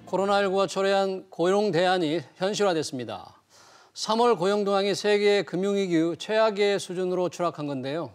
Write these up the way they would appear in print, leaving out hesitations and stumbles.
코로나19가 초래한 고용 대안이 현실화됐습니다. 3월 고용 동향이 세계 금융위기 이후 최악의 수준으로 추락한 건데요.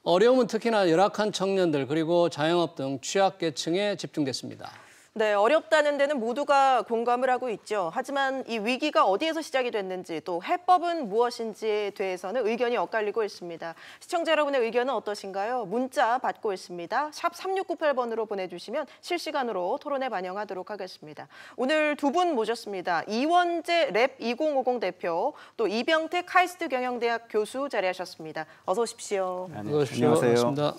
어려움은 특히나 열악한 청년들 그리고 자영업 등 취약계층에 집중됐습니다. 네, 어렵다는 데는 모두가 공감을 하고 있죠. 하지만 이 위기가 어디에서 시작이 됐는지 또 해법은 무엇인지에 대해서는 의견이 엇갈리고 있습니다. 시청자 여러분의 의견은 어떠신가요? 문자 받고 있습니다. 샵 3698번으로 보내주시면 실시간으로 토론에 반영하도록 하겠습니다. 오늘 두 분 모셨습니다. 이원재 랩 2050 대표, 또 이병택 카이스트 경영대학 교수 자리하셨습니다. 어서 오십시오. 안녕하세요. 반갑습니다.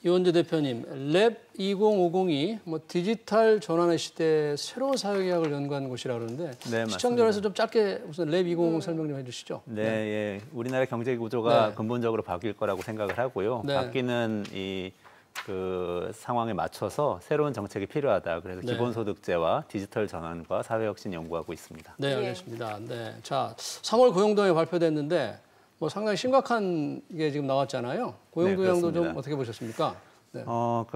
이원재 대표님, 랩 2050이 디지털 전환의 시대에 새로 사회계약을 연구한 곳이라고 그러는데 네, 시청자에서 좀 짧게 우선 랩 2050 설명 좀 해주시죠. 네, 예. 우리나라 경제 구조가 근본적으로 바뀔 거라고 생각을 하고요. 바뀌는 그 상황에 맞춰서 새로운 정책이 필요하다. 그래서 기본소득제와 디지털 전환과 사회혁신 연구하고 있습니다. 네, 알겠습니다. 네, 자, 3월 고용동향이 발표됐는데 상당히 심각한 게 지금 나왔잖아요. 고용동향도 좀 어떻게 보셨습니까? 네.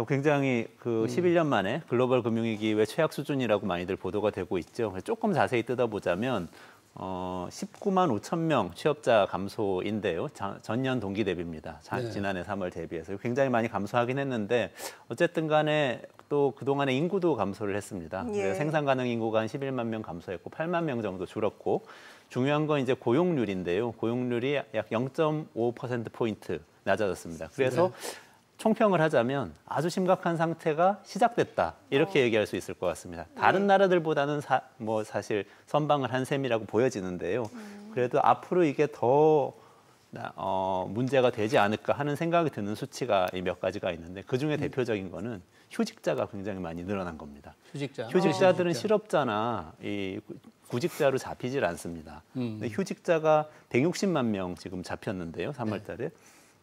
굉장히 11년 만에 글로벌 금융위기 이후의 최악 수준이라고 많이들 보도가 되고 있죠. 조금 자세히 뜯어보자면 19만 5천 명 취업자 감소인데요. 전년 동기 대비입니다. 지난해 3월 대비해서 굉장히 많이 감소하긴 했는데 어쨌든 간에 또 그동안에 인구도 감소를 했습니다. 생산 가능 인구가 한 11만 명 감소했고 8만 명 정도 줄었고 중요한 건 이제 고용률인데요. 고용률이 약 0.5%포인트 낮아졌습니다. 그래서 총평을 하자면 아주 심각한 상태가 시작됐다. 이렇게 얘기할 수 있을 것 같습니다. 다른 나라들보다는 사실 선방을 한 셈이라고 보여지는데요. 그래도 앞으로 이게 더 문제가 되지 않을까 하는 생각이 드는 수치가 몇 가지가 있는데 그중에 대표적인 거는 휴직자가 굉장히 많이 늘어난 겁니다. 휴직자들은 실업자나 구직자로 잡히질 않습니다. 근데 휴직자가 160만 명 지금 잡혔는데요. 3월 달에.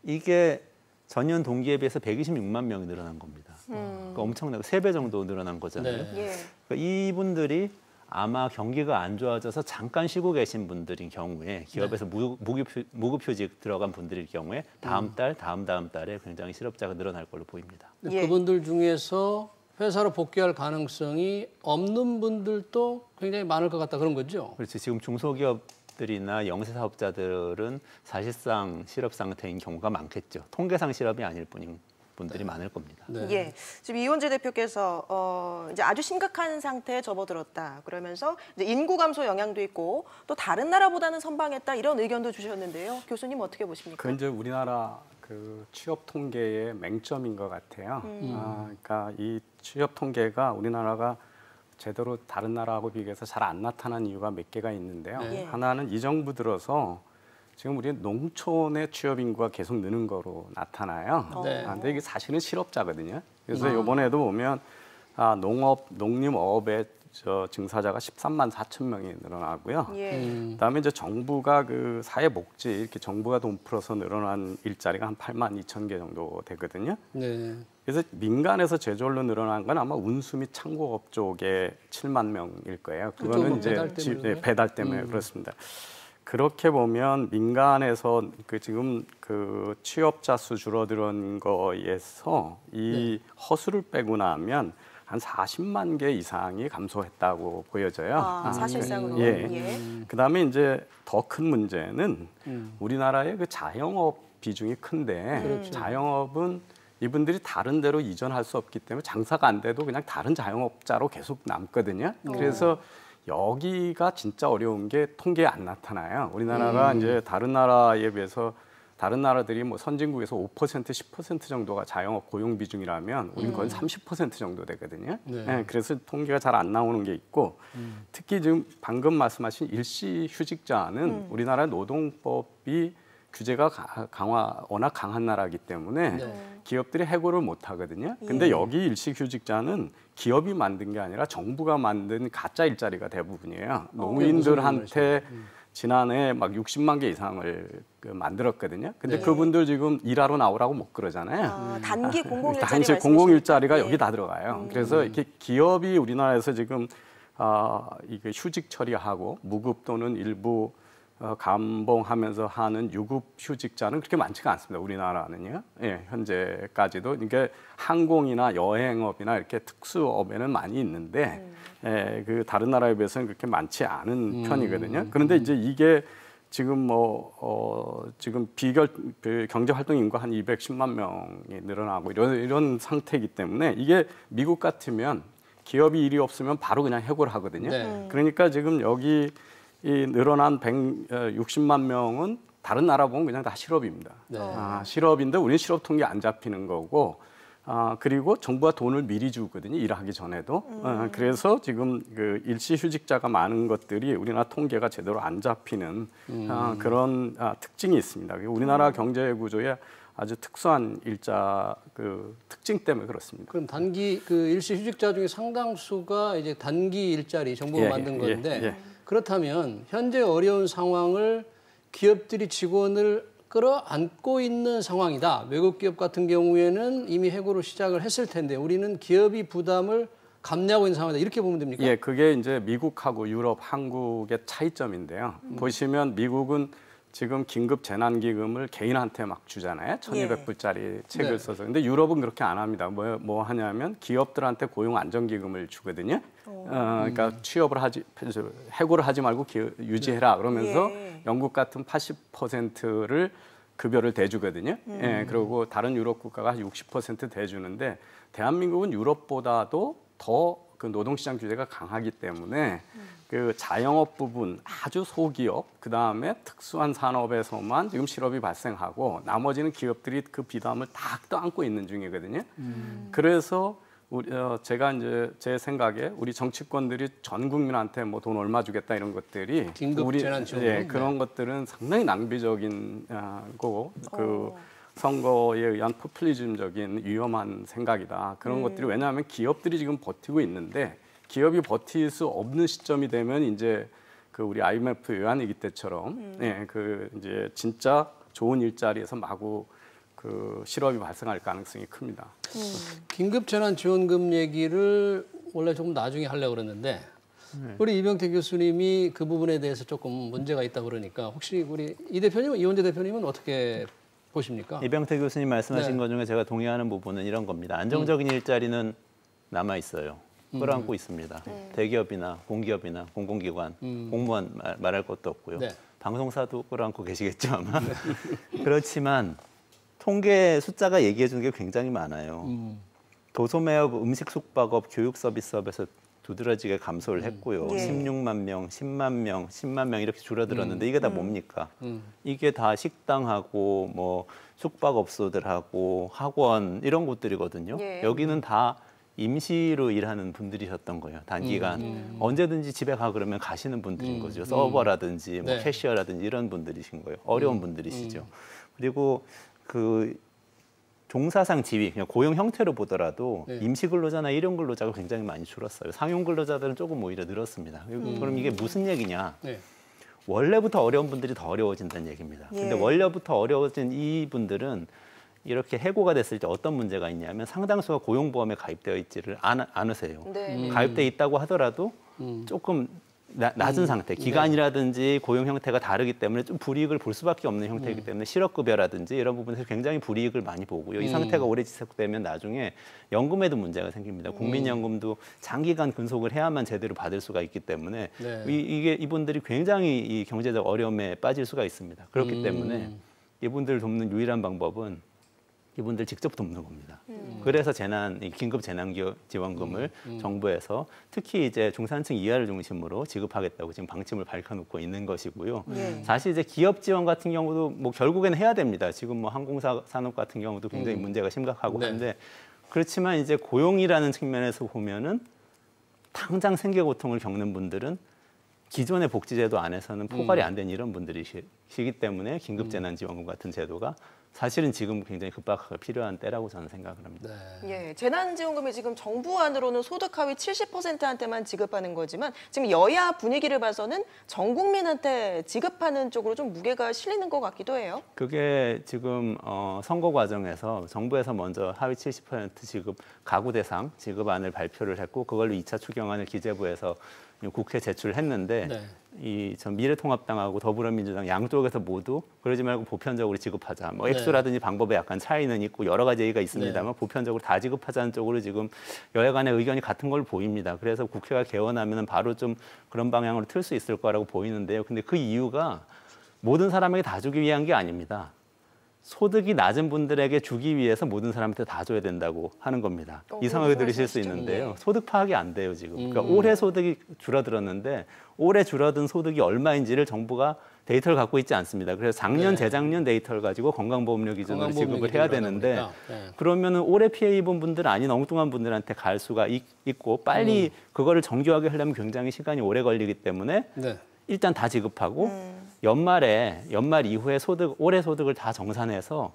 이게 전년 동기에 비해서 126만 명이 늘어난 겁니다. 그러니까 엄청나고 3배 정도 늘어난 거잖아요. 그러니까 이분들이 아마 경기가 안 좋아져서 잠깐 쉬고 계신 분들인 경우에 기업에서 무급휴직 들어간 분들일 경우에 다음 달, 다음 달에 굉장히 실업자가 늘어날 걸로 보입니다. 그분들 중에서 회사로 복귀할 가능성이 없는 분들도 굉장히 많을 것 같다 그런 거죠? 그렇죠. 지금 중소기업들이나 영세사업자들은 사실상 실업 상태인 경우가 많겠죠. 통계상 실업이 아닐 뿐인 분들이 많을 겁니다. 지금 이원재 대표께서 이제 아주 심각한 상태에 접어들었다. 그러면서 이제 인구 감소 영향도 있고 또 다른 나라보다는 선방했다 이런 의견도 주셨는데요. 교수님 어떻게 보십니까? 그 이제 우리나라 취업 통계의 맹점인 것 같아요. 그러니까 이 취업 통계가 우리나라가 제대로 다른 나라하고 비교해서 잘 안 나타난 이유가 몇 개가 있는데요. 하나는 이 정부 들어서 지금 우리 농촌의 취업 인구가 계속 느는 거로 나타나요. 근데 이게 사실은 실업자거든요. 그래서 이번에도 보면 농림어업의 증사자가 13만 4천 명이 늘어나고요. 그다음에 이제 정부가 사회복지 이렇게 정부가 돈 풀어서 늘어난 일자리가 한 8만 2천 개 정도 되거든요. 그래서 민간에서 제조업로 늘어난 건 아마 운수 및 창고업 쪽에 7만 명일 거예요. 그거는 이제 배달 때문에 그렇습니다. 그렇게 보면 민간에서 지금 취업자 수 줄어드는 거에서 이 허수를 빼고 나면 한 40만 개 이상이 감소했다고 보여져요. 사실상으로. 그다음에 이제 더 큰 문제는 우리나라의 자영업 비중이 큰데 자영업은 이분들이 다른 데로 이전할 수 없기 때문에 장사가 안 돼도 그냥 다른 자영업자로 계속 남거든요. 그래서 여기가 진짜 어려운 게 통계에 안 나타나요. 우리나라가 이제 다른 나라에 비해서 다른 나라들이 선진국에서 5%, 10% 정도가 자영업 고용 비중이라면 우리는 거의 30% 정도 되거든요. 그래서 통계가 잘 안 나오는 게 있고 특히 지금 방금 말씀하신 일시 휴직자는 우리나라 노동법이 규제가 워낙 강한 나라이기 때문에 기업들이 해고를 못 하거든요. 근데 여기 일시휴직자는 기업이 만든 게 아니라 정부가 만든 가짜 일자리가 대부분이에요. 노무인들한테 지난해 막 60만 개 이상을 만들었거든요. 근데 그분들 지금 일하러 나오라고 못 그러잖아요. 단기 공공일자리 단기 공공일자리가 여기 다 들어가요. 그래서 이렇게 기업이 우리나라에서 지금 이게 휴직 처리하고 무급 또는 일부 감봉하면서 하는 유급 휴직자는 그렇게 많지가 않습니다. 우리나라는요. 예, 현재까지도 이게 항공이나 여행업이나 이렇게 특수업에는 많이 있는데 예, 그 다른 나라에 비해서는 그렇게 많지 않은 편이거든요. 그런데 이제 이게 지금 지금 그 경제 활동 인구가 한 210만 명이 늘어나고 이런 상태이기 때문에 이게 미국 같으면 기업이 일이 없으면 바로 그냥 해고를 하거든요. 네. 그러니까 지금 여기 이 늘어난 160만 명은 다른 나라 보면 그냥 다 실업입니다. 네. 실업인데 우리는 실업 통계 안 잡히는 거고, 그리고 정부가 돈을 미리 주거든요. 일하기 전에도. 그래서 지금 그 일시 휴직자가 많은 것들이 우리나라 통계가 제대로 안 잡히는 그런 특징이 있습니다. 우리나라 경제 구조에 아주 특수한 일자 그 특징 때문에 그렇습니다. 그럼 단기 그 일시 휴직자 중에 상당수가 이제 단기 일자리 정부가 만든 건데 그렇다면 현재 어려운 상황을 기업들이 직원을 끌어안고 있는 상황이다. 외국 기업 같은 경우에는 이미 해고를 시작을 했을 텐데 우리는 기업이 부담을 감내하고 있는 상황이다. 이렇게 보면 됩니까? 예, 그게 이제 미국하고 유럽, 한국의 차이점인데요. 보시면 미국은 지금 긴급 재난기금을 개인한테 막 주잖아요. 1,200불짜리 책을 써서. 근데 유럽은 그렇게 안 합니다. 뭐 하냐면 기업들한테 고용 안정기금을 주거든요. 그러니까 해고를 하지 말고 유지해라. 그러면서 영국 같은 80%를 급여를 대주거든요. 예, 그리고 다른 유럽 국가가 한 60% 대주는데 대한민국은 유럽보다도 더 그 노동시장 규제가 강하기 때문에 그 자영업 부분 아주 소기업 그다음에 특수한 산업에서만 지금 실업이 발생하고 나머지는 기업들이 그 비담을 다 떠안고 있는 중이거든요. 그래서 제가 이제 제 생각에 우리 정치권들이 전 국민한테 뭐 돈 얼마 주겠다 이런 것들이 긴급 재난 지원금 그런 것들은 상당히 낭비적인 거고 그 선거에 의한 포퓰리즘적인 위험한 생각이다. 그런 것들이 왜냐하면 기업들이 지금 버티고 있는데 기업이 버틸 수 없는 시점이 되면 이제 그 우리 IMF 외환위기 때처럼 그 이제 진짜 좋은 일자리에서 마구 그 실업이 발생할 가능성이 큽니다. 긴급재난지원금 얘기를 원래 조금 나중에 하려고 그랬는데 우리 이병태 교수님이 그 부분에 대해서 조금 문제가 있다고 그러니까 혹시 우리 이원재 대표님은 어떻게 보십니까? 이병태 교수님 말씀하신 것 중에 제가 동의하는 부분은 이런 겁니다. 안정적인 일자리는 남아 있어요. 끌어안고 있습니다. 대기업이나 공기업이나 공공기관, 공무원 말할 것도 없고요. 방송사도 끌어안고 계시겠죠 아마. 그렇지만 통계 숫자가 얘기해 주는 게 굉장히 많아요. 도소매업, 음식 숙박업, 교육 서비스업에서 두드러지게 감소를 했고요. 16만 명, 10만 명, 10만 명 이렇게 줄어들었는데 이게 다 뭡니까? 이게 다 식당하고 뭐 숙박업소들하고 학원 이런 곳들이거든요. 여기는 다 임시로 일하는 분들이셨던 거예요. 단기간 언제든지 집에 가 그러면 가시는 분들인 거죠. 서버라든지 뭐 캐시어라든지 이런 분들이신 거예요. 어려운 분들이시죠. 그리고 그 종사상 지위, 그냥 고용 형태로 보더라도 임시 근로자나 일용 근로자가 굉장히 많이 줄었어요. 상용 근로자들은 조금 오히려 늘었습니다. 그럼 이게 무슨 얘기냐? 원래부터 어려운 분들이 더 어려워진다는 얘기입니다. 근데 원래부터 어려워진 이분들은 이렇게 해고가 됐을 때 어떤 문제가 있냐면 상당수가 고용보험에 가입되어 있지를 않으세요. 가입되어 있다고 하더라도 조금 낮은 상태, 기간이라든지 고용 형태가 다르기 때문에 좀 불이익을 볼 수밖에 없는 형태이기 때문에 실업급여라든지 이런 부분에서 굉장히 불이익을 많이 보고요. 이 상태가 오래 지속되면 나중에 연금에도 문제가 생깁니다. 국민연금도 장기간 근속을 해야만 제대로 받을 수가 있기 때문에 이분들이 굉장히 이 경제적 어려움에 빠질 수가 있습니다. 그렇기 때문에 이분들 돕는 유일한 방법은 이분들 직접 돕는 겁니다. 그래서 긴급 재난지원금을 정부에서 특히 이제 중산층 이하를 중심으로 지급하겠다고 지금 방침을 밝혀놓고 있는 것이고요. 사실 이제 기업 지원 같은 경우도 뭐 결국에는 해야 됩니다. 지금 뭐 항공사 산업 같은 경우도 굉장히 문제가 심각하고 한데 그렇지만 이제 고용이라는 측면에서 보면은 당장 생계 고통을 겪는 분들은 기존의 복지제도 안에서는 포괄이 안 된 이런 분들이시기 때문에 긴급재난지원금 같은 제도가 사실은 지금 굉장히 급박하게 필요한 때라고 저는 생각을 합니다. 네. 예, 재난지원금이 지금 정부 안으로는 소득 하위 70%한테만 지급하는 거지만 지금 여야 분위기를 봐서는 전 국민한테 지급하는 쪽으로 좀 무게가 실리는 것 같기도 해요. 그게 지금 선거 과정에서 정부에서 먼저 하위 70% 지급 가구 대상 지급안을 발표를 했고 그걸로 2차 추경안을 기재부에서 국회 제출했는데 네. 이 전 미래통합당하고 더불어민주당 양쪽에서 모두 그러지 말고 보편적으로 지급하자. 뭐 네. 액수라든지 방법에 약간 차이는 있고 여러 가지 얘기가 있습니다만 보편적으로 다 지급하자는 쪽으로 지금 여야 간의 의견이 같은 걸 보입니다. 그래서 국회가 개원하면 바로 좀 그런 방향으로 틀 수 있을 거라고 보이는데요. 근데 그 이유가 모든 사람에게 다 주기 위한 게 아닙니다. 소득이 낮은 분들에게 주기 위해서 모든 사람한테 다 줘야 된다고 하는 겁니다. 이상하게 들으실 수 있는데요. 소득 파악이 안 돼요, 지금. 그러니까 올해 소득이 줄어들었는데 올해 줄어든 소득이 얼마인지를 정부가 데이터를 갖고 있지 않습니다. 그래서 작년, 재작년 데이터를 가지고 건강보험료 기준으로 지급을 해야 되는데 그러면은 올해 피해 입은 분들 아닌 엉뚱한 분들한테 갈 수가 있고 빨리 그거를 정교하게 하려면 굉장히 시간이 오래 걸리기 때문에 일단 다 지급하고 연말 이후에 올해 소득을 다 정산해서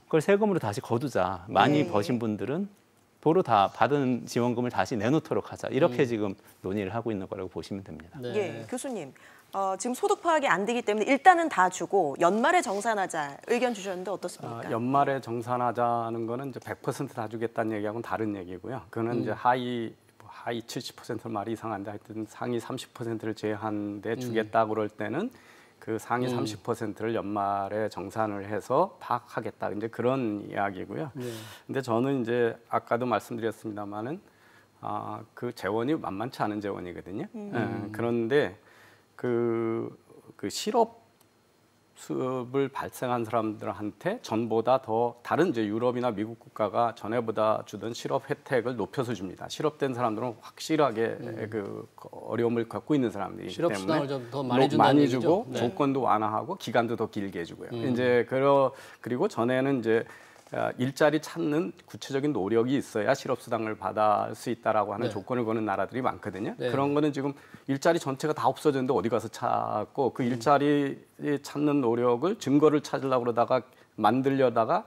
그걸 세금으로 다시 거두자. 많이 버신 분들은 도로 다 받은 지원금을 다시 내놓도록 하자. 이렇게 지금 논의를 하고 있는 거라고 보시면 됩니다. 예, 교수님. 지금 소득 파악이 안 되기 때문에 일단은 다 주고 연말에 정산하자 의견 주셨는데 어떻습니까? 연말에 정산하자는 거는 이제 100% 다 주겠다는 얘기하고는 다른 얘기고요. 그거는 이제 하위 70% 말이 이상한데 하여튼 상위 30%를 제한돼 주겠다 그럴 때는 그 상위 30%를 연말에 정산을 해서 파악하겠다. 이제 그런 이야기고요. 근데 저는 이제 아까도 말씀드렸습니다만은 그 재원이 만만치 않은 재원이거든요. 그런데 그 실업 수업을 발생한 사람들한테 전보다 더 다른 이제 유럽이나 미국 국가가 전에보다 주던 실업 혜택을 높여서 줍니다. 실업된 사람들은 확실하게 그 어려움을 겪고 있는 사람들이기 때문에 실업 수당을 좀 더 많이 준다는 많이 얘기죠? 주고 네. 조건도 완화하고 기간도 더 길게 해주고요. 이제 그리고 전에는 이제 일자리 찾는 구체적인 노력이 있어야 실업수당을 받을 수 있다라고 하는 조건을 거는 나라들이 많거든요. 그런 거는 지금 일자리 전체가 다 없어졌는데 어디 가서 찾고 그 일자리 찾는 노력을 증거를 찾으려고 그러다가 만들려다가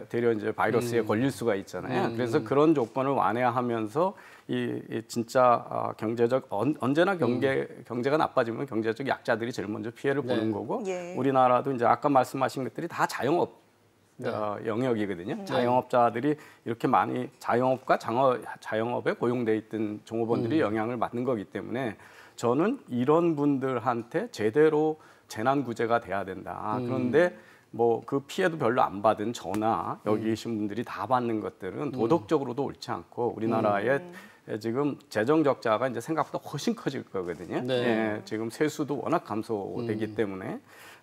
되려 이제 바이러스에 걸릴 수가 있잖아요. 그래서 그런 조건을 완화하면서 이 진짜 경제적 언제나 경제가 나빠지면 경제적 약자들이 제일 먼저 피해를 보는 거고 우리나라도 이제 아까 말씀하신 것들이 다 자영업 영역이거든요. 자영업자들이 이렇게 많이 자영업과 자영업에 고용돼 있던 종업원들이 영향을 받는 거기 때문에 저는 이런 분들한테 제대로 재난 구제가 돼야 된다. 그런데 뭐 그 피해도 별로 안 받은 저나 여기 계신 분들이 다 받는 것들은 도덕적으로도 옳지 않고 우리나라의 지금 재정 적자가 이제 생각보다 훨씬 커질 거거든요. 지금 세수도 워낙 감소되기 때문에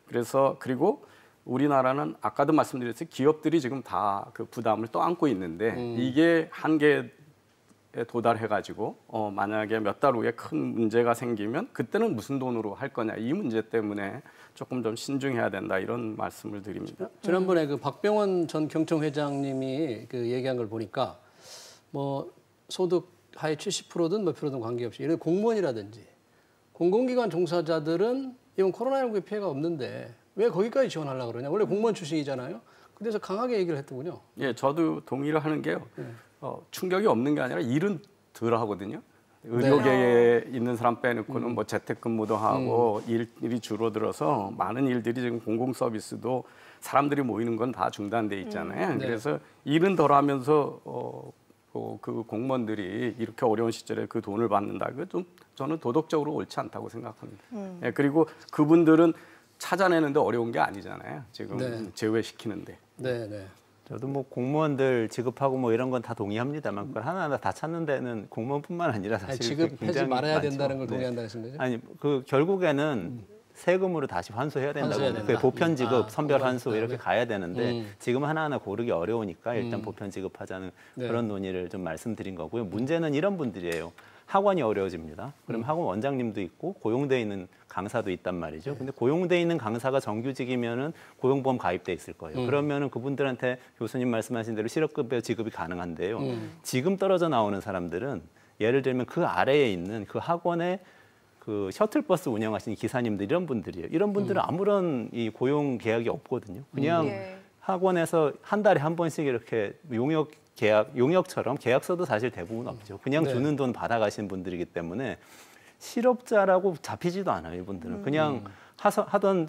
그래서 그리고 우리나라는 아까도 말씀드렸듯이 기업들이 지금 다 그 부담을 떠안고 있는데 이게 한계에 도달해가지고 만약에 몇 달 후에 큰 문제가 생기면 그때는 무슨 돈으로 할 거냐 이 문제 때문에 조금 좀 신중해야 된다 이런 말씀을 드립니다. 지난번에 그 박병원 전 경청 회장님이 그 얘기한 걸 보니까 뭐 소득 하위 70%든 몇 프로든 관계없이 이런 공무원이라든지 공공기관 종사자들은 이번 코로나19의 피해가 없는데 왜 거기까지 지원하려고 그러냐. 원래 공무원 출신이잖아요. 그래서 강하게 얘기를 했더군요. 예, 저도 동의를 하는 게요. 충격이 없는 게 아니라 일은 덜 하거든요. 의료계에 있는 사람 빼놓고는 뭐 재택근무도 하고 일이 줄어들어서 많은 일들이 지금 공공 서비스도 사람들이 모이는 건 다 중단돼 있잖아요. 그래서 일은 덜 하면서 그 공무원들이 이렇게 어려운 시절에 그 돈을 받는다. 그거 좀 저는 도덕적으로 옳지 않다고 생각합니다. 예, 그리고 그분들은 찾아내는데 어려운 게 아니잖아요. 지금 제외시키는데. 저도 뭐 공무원들 지급하고 뭐 이런 건 다 동의합니다만 그걸 하나하나 다 찾는 데는 공무원뿐만 아니라 사실 지급하지 말아야 된다는 걸 동의한다는 거죠? 아니 그 결국에는 세금으로 다시 환수해야 된다고. 그 보편 지급, 선별 환수 이렇게 가야 되는데 지금 하나하나 고르기 어려우니까 일단 보편 지급하자는 그런 논의를 좀 말씀드린 거고요. 문제는 이런 분들이에요. 학원이 어려워집니다. 그럼 학원 원장님도 있고 고용돼 있는 강사도 있단 말이죠. 근데 고용돼 있는 강사가 정규직이면은 고용보험 가입돼 있을 거예요. 그러면은 그분들한테 교수님 말씀하신 대로 실업급여 지급이 가능한데요. 지금 떨어져 나오는 사람들은 예를 들면 그 아래에 있는 그 학원에 그 셔틀버스 운영하시는 기사님들 이런 분들이에요. 이런 분들은 아무런 이 고용 계약이 없거든요. 그냥 학원에서 한 달에 한 번씩 이렇게 용역처럼 계약서도 사실 대부분 없죠. 그냥 네. 주는 돈 받아가시는 분들이기 때문에 실업자라고 잡히지도 않아요. 이분들은 그냥 하던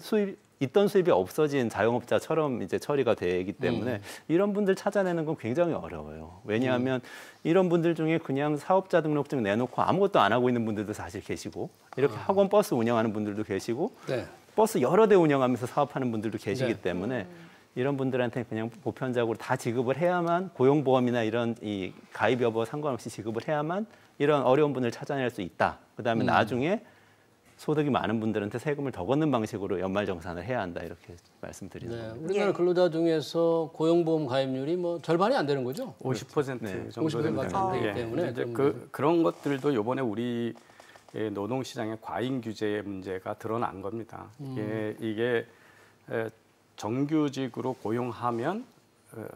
있던 수입이 없어진 자영업자처럼 이제 처리가 되기 때문에 이런 분들 찾아내는 건 굉장히 어려워요. 왜냐하면 이런 분들 중에 그냥 사업자 등록증 내놓고 아무것도 안 하고 있는 분들도 사실 계시고 이렇게 학원 버스 운영하는 분들도 계시고 네. 버스 여러 대 운영하면서 사업하는 분들도 계시기 네. 때문에 이런 분들한테 그냥 보편적으로 다 지급을 해야만 고용보험이나 이런 이 가입 여부와 상관없이 지급을 해야만 이런 어려운 분을 찾아낼 수 있다. 그다음에 나중에 소득이 많은 분들한테 세금을 더 걷는 방식으로 연말정산을 해야 한다 이렇게 말씀드리는 네. 겁니다. 우리나라 근로자 중에서 고용보험 가입률이 뭐 절반이 안 되는 거죠? 50% 네. 정도 50% 됩니다. 밖에 안 되기 예. 때문에 이제 좀 그런 것들도 이번에 우리 노동시장의 과잉 규제의 문제가 드러난 겁니다. 이게 정규직으로 고용하면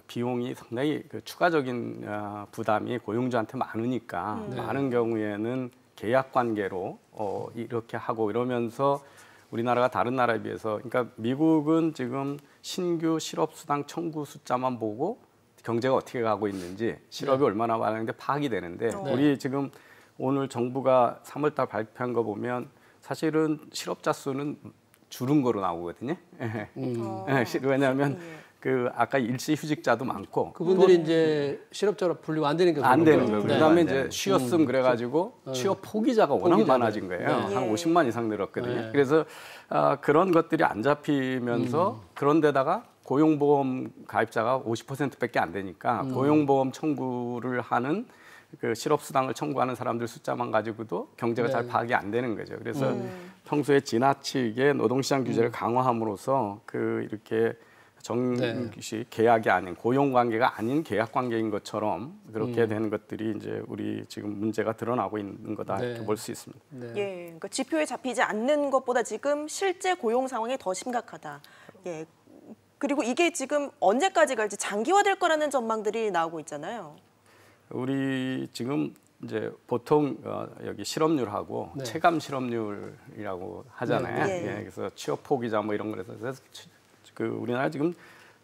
비용이 상당히 추가적인 부담이 고용주한테 많으니까 많은 경우에는 계약 관계로 이렇게 하고 이러면서 우리나라가 다른 나라에 비해서 그러니까 미국은 지금 신규 실업수당 청구 숫자만 보고 경제가 어떻게 가고 있는지 실업이 얼마나 많은데 파악이 되는데 우리 지금 오늘 정부가 3월달 발표한 거 보면 사실은 실업자 수는 줄은 거로 나오거든요. 왜냐하면 그 아까 일시휴직자도 많고 그분들이 이제 실업자로 분류가 안 되는 게 안 되는 거예요. 네. 그다음에 이제 쉬었음 그래가지고 취업 포기자가 워낙 포기자들. 많아진 거예요. 네. 한 50만 이상 늘었거든요. 네. 그래서 그런 것들이 안 잡히면서 그런데다가 고용보험 가입자가 50%밖에 안 되니까 고용보험 청구를 하는 그 실업수당을 청구하는 사람들 숫자만 가지고도 경제가 네. 잘 파악이 안 되는 거죠. 그래서 평소에 지나치게 노동시장 규제를 강화함으로써 그 이렇게 정시 계약이 아닌 고용 관계가 아닌 계약 관계인 것처럼 그렇게 되는 것들이 이제 우리 지금 문제가 드러나고 있는 거다 네. 이렇게 볼 수 있습니다. 네. 예, 그러니까 지표에 잡히지 않는 것보다 지금 실제 고용 상황이 더 심각하다. 예. 그리고 이게 지금 언제까지 갈지 장기화될 거라는 전망들이 나오고 있잖아요. 우리 지금 이제 보통 여기 실업률하고 네. 체감 실업률이라고 하잖아요. 네. 예, 그래서 취업 포기자 뭐 이런 거라서 그 우리나라 지금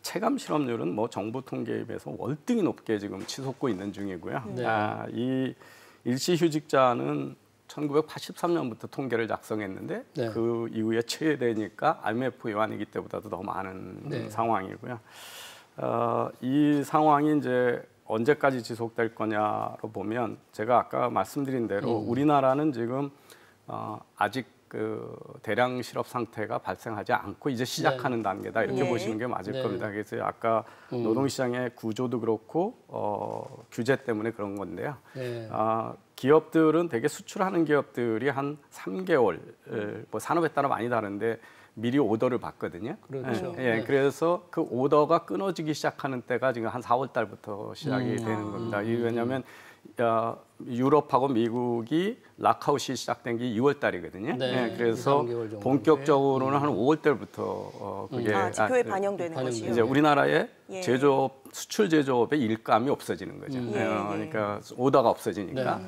체감 실업률은 뭐 정부 통계에 비해서 월등히 높게 지금 치솟고 있는 중이고요. 네. 이 일시휴직자는 1983년부터 통계를 작성했는데 네. 그 이후에 최대니까 IMF 요한위기 때보다도 더 많은 네. 상황이고요. 이 상황이 이제 언제까지 지속될 거냐로 보면 제가 아까 말씀드린 대로 우리나라는 지금 아직 그 대량 실업 상태가 발생하지 않고 이제 시작하는 단계다 이렇게 네. 보시는 게 맞을 네. 겁니다. 그래서 아까 노동시장의 구조도 그렇고 규제 때문에 그런 건데요. 네. 기업들은 되게 수출하는 기업들이 한 3개월 뭐 산업에 따라 많이 다른데 미리 오더를 받거든요. 그렇죠. 예, 네. 그래서 그 오더가 끊어지기 시작하는 때가 지금 한 4월 달부터 시작이 되는 겁니다. 왜냐하면 유럽하고 미국이 락아웃이 시작된 게 2월 달이거든요. 네, 예, 그래서 2, 3개월 정도. 본격적으로는 한 5월 달부터 그게 지표에 반영되는 반영되는 것이요. 이제 우리나라의 예. 제조업 수출 제조업의 일감이 없어지는 거죠. 예, 그러니까 오더가 없어지니까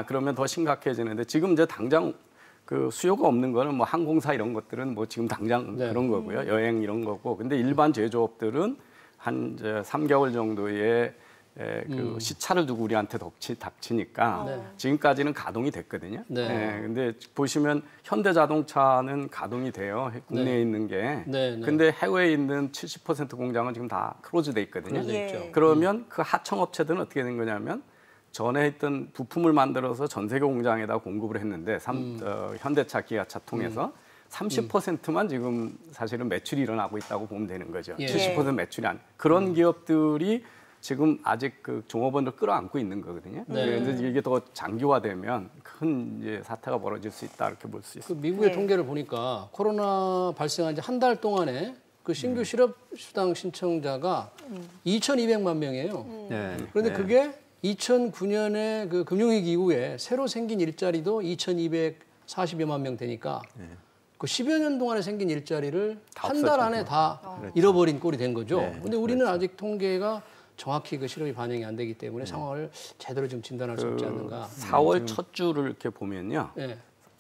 그러면 더 심각해지는데 지금 이제 당장 그 수요가 없는 거는 뭐 항공사 이런 것들은 뭐 지금 당장 네. 그런 거고요. 여행 이런 거고. 근데 일반 제조업들은 한 이제 3개월 정도의 그 시차를 두고 우리한테 닥치니까 네. 지금까지는 가동이 됐거든요. 네. 근데 보시면 현대자동차는 가동이 돼요. 국내에 네. 있는 게. 네, 네. 근데 해외에 있는 70% 공장은 지금 다 클로즈돼 있거든요. 클로즈 예. 있죠. 그러면 그 하청업체들은 어떻게 된 거냐면 전에 있던 부품을 만들어서 전 세계 공장에다 공급을 했는데 현대차, 기아차 통해서 30%만 지금 사실은 매출이 일어나고 있다고 보면 되는 거죠. 예. 70% 매출이 안. 그런 기업들이 지금 아직 그 종업원을 끌어안고 있는 거거든요. 네. 그래서 이게 더 장기화되면 큰 이제 사태가 벌어질 수 있다 이렇게 볼 수 그 있습니다. 미국의 네. 통계를 보니까 코로나 발생한 지 한 달 동안에 그 신규 실업수당 신청자가 2,200만 명이에요. 네. 그런데 네. 그게 2009년에 그 금융위기 이후에 새로 생긴 일자리도 2,240여만 명 되니까 그 10여 년 동안에 생긴 일자리를 다 한 달 안에 없어진 다 잃어버린 꼴이 된 거죠. 네, 근데 우리는 아직 통계가 정확히 그 실업이 반영이 안 되기 때문에 상황을 제대로 좀 진단할 수 없지 않는가. 4월 첫 주를 이렇게 보면요. 네.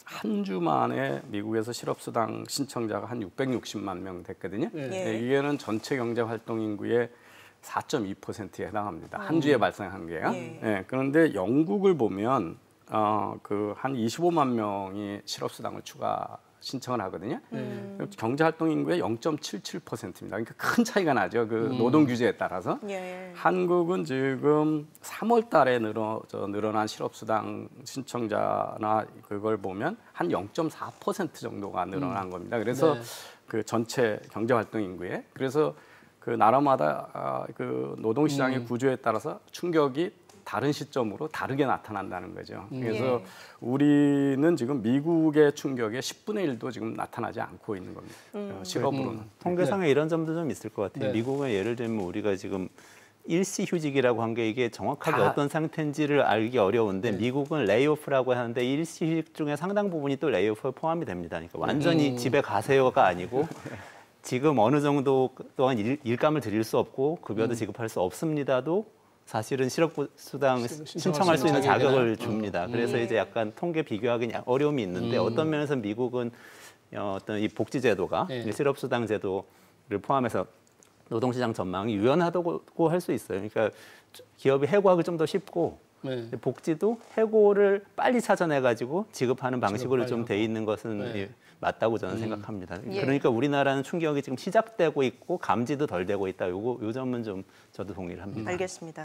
한 주 만에 미국에서 실업수당 신청자가 한 660만 명 됐거든요. 예. 이게는 전체 경제활동 인구의 4.2%에 해당합니다. 한 주에 발생한 게요. 예. 그런데 영국을 보면 그 한 25만 명이 실업수당을 추가 신청을 하거든요. 경제활동 인구의 0.77%입니다. 그러니까 큰 차이가 나죠. 그 노동 규제에 따라서. 예. 한국은 지금 3월 달에 늘어난 실업수당 신청자나 그걸 보면 한 0.4% 정도가 늘어난 겁니다. 그래서 네. 그 전체 경제활동 인구에. 그래서 그 나라마다 그 노동시장의 구조에 따라서 충격이 다른 시점으로 다르게 나타난다는 거죠. 그래서 예. 우리는 지금 미국의 충격의 10분의 1도 지금 나타나지 않고 있는 겁니다. 실업으로는. 통계상에 이런 점도 좀 있을 것 같아요. 네. 미국은 예를 들면 우리가 지금 일시휴직이라고 한 게 이게 정확하게 다- 어떤 상태인지를 알기 어려운데 미국은 레이오프라고 하는데 일시휴직 중에 상당 부분이 또 레이오프에 포함이 됩니다. 그러니까 완전히 집에 가세요가 아니고 지금 어느 정도 동안 일감을 드릴 수 없고 급여도 지급할 수 없습니다도 사실은 실업수당 신청할 수 있는 자격을 줍니다. 그래서 이제 약간 통계 비교하기 어려움이 있는데 어떤 면에서 미국은 어떤 이 복지제도가 네. 실업수당 제도를 포함해서 노동시장 전망이 유연하다고 할 수 있어요. 그러니까 기업이 해고하기 좀 더 쉽고 네. 복지도 해고를 빨리 찾아내가지고 지급하는 방식으로 좀 돼 있는 것은 네. 맞다고 저는 생각합니다. 예. 그러니까 우리나라는 충격이 지금 시작되고 있고 감지도 덜 되고 있다. 요 점은 좀 저도 동의를 합니다. 알겠습니다.